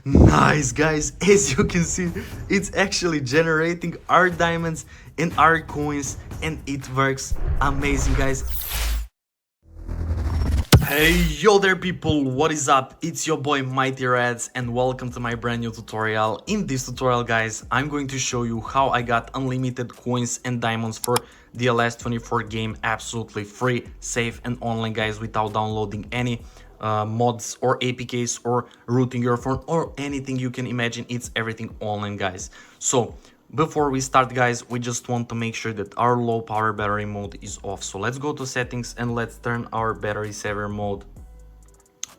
Nice, guys, as you can see, it's actually generating our diamonds and our coins, and it works amazing, guys. Hey yo there people, what is up? It's your boy Mighty Reds and welcome to my brand new tutorial. In this tutorial, guys, I'm going to show you how I got unlimited coins and diamonds for DLS 24 game absolutely free, safe and online, guys, without downloading any mods or APKs or rooting your phone or anything you can imagine. It's everything online, guys. So before we start, guys, we just want to make sure that our low power battery mode is off. So let's go to settings and let's turn our battery saver mode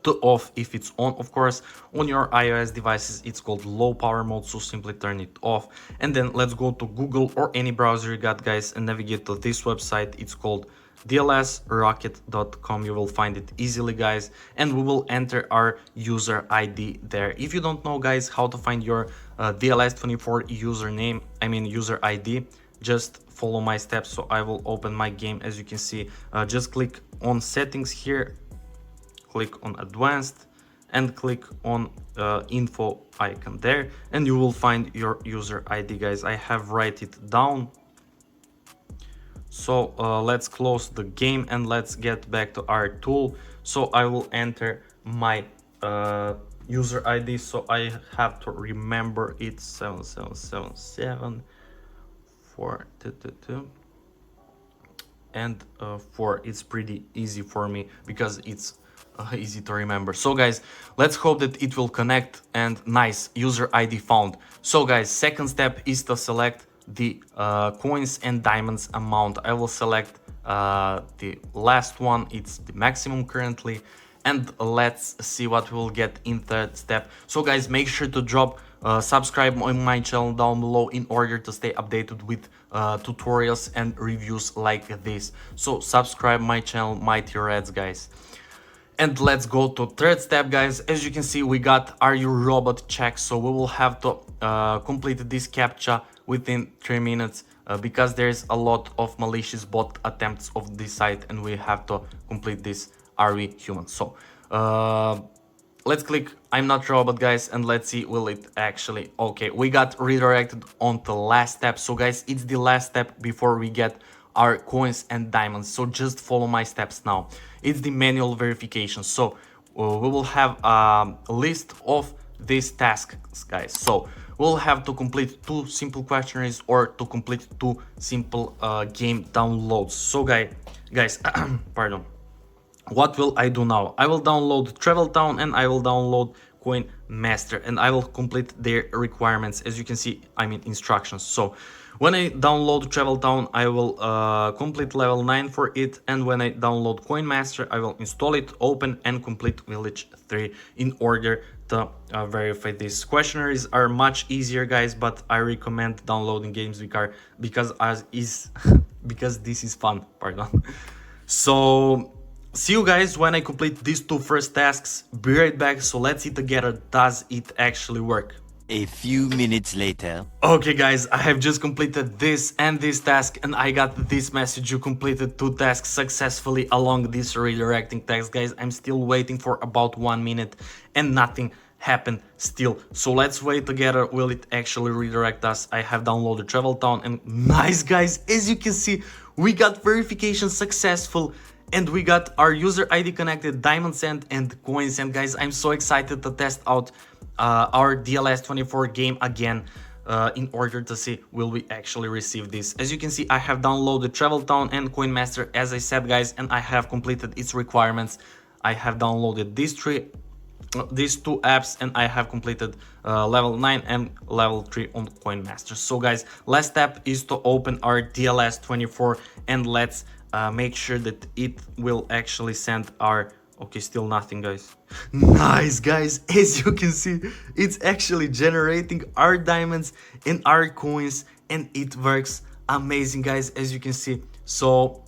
to off. If it's on, of course, on your iOS devices it's called low power mode, so simply turn it off. And then let's go to Google or any browser you got, guys, and navigate to this website. It's called dlsrocket.com. You will find it easily, guys, and we will enter our user ID there. If you don't know, guys, how to find your DLS24 username, user ID, just follow my steps. So I will open my game. As you can see, just click on settings here, click on advanced and click on info icon there, and you will find your user ID, guys. I have write it down. So let's close the game and let's get back to our tool. So I will enter my user ID. So I have to remember it's 7777 422 and 4. It's pretty easy for me because it's easy to remember. So guys, let's hope that it will connect, and nice, user ID found. So guys, second step is to select the coins and diamonds amount. I will select the last one, it's the maximum currently, and let's see what we'll get in third step. So guys, make sure to drop subscribe on my channel down below in order to stay updated with tutorials and reviews like this. So subscribe my channel, Mighty Reds, guys. And let's go to third step, guys. As you can see, we got Are You Robot check. So we will have to complete this captcha within 3 minutes because there's a lot of malicious bot attempts of this site, and we have to complete this Are We Human. So let's click I'm not robot, guys, and let's see will it actually. Okay, we got redirected on the last step. So guys, it's the last step before we get our coins and diamonds. So just follow my steps now. It's the manual verification. So we will have a list of these tasks, guys. So we'll have to complete 2 simple questionnaires or to complete 2 simple game downloads. So guys, pardon, what will I do now? I will download Travel Town and I will download Coin Master, and I will complete their requirements. As you can see, instructions. So when I download Travel Town, I will complete level 9 for it, and when I download Coin Master, I will install it, open and complete village 3 in order to verify this. Questionnaires are much easier, guys, but I recommend downloading games because this is fun, pardon. So see you guys when I complete these 2 first tasks. Be right back. So let's see together, does it actually work? A few minutes later. Okay guys, I have just completed this and this task, and I got this message: you completed 2 tasks successfully along this redirecting text. Guys, I'm still waiting for about 1 minute and nothing happened still. So let's wait together, will it actually redirect us? I have downloaded Travel Town, and nice, guys, as you can see, we got verification successful and we got our user ID connected, diamond sent and coins sent. Guys, I'm so excited to test out our DLS24 game again in order to see will we actually receive this. As you can see, I have downloaded Travel Town and Coin Master, as I said, guys, and I have completed its requirements. I have downloaded these 2 apps, and I have completed level 9 and level 3 on Coin Master. So guys, last step is to open our DLS24, and let's make sure that it will actually send our. Okay, still nothing, guys. Nice, guys, as you can see, it's actually generating our diamonds and our coins, and it works amazing, guys, as you can see. So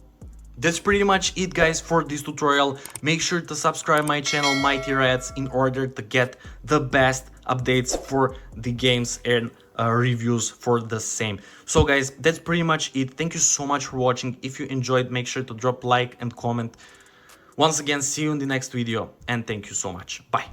that's pretty much it, guys, for this tutorial. Make sure to subscribe my channel, Mighty Reds, in order to get the best updates for the games and reviews for the same. So guys, that's pretty much it. Thank you so much for watching. If you enjoyed, make sure to drop like and comment. Once again, see you in the next video, and thank you so much. Bye.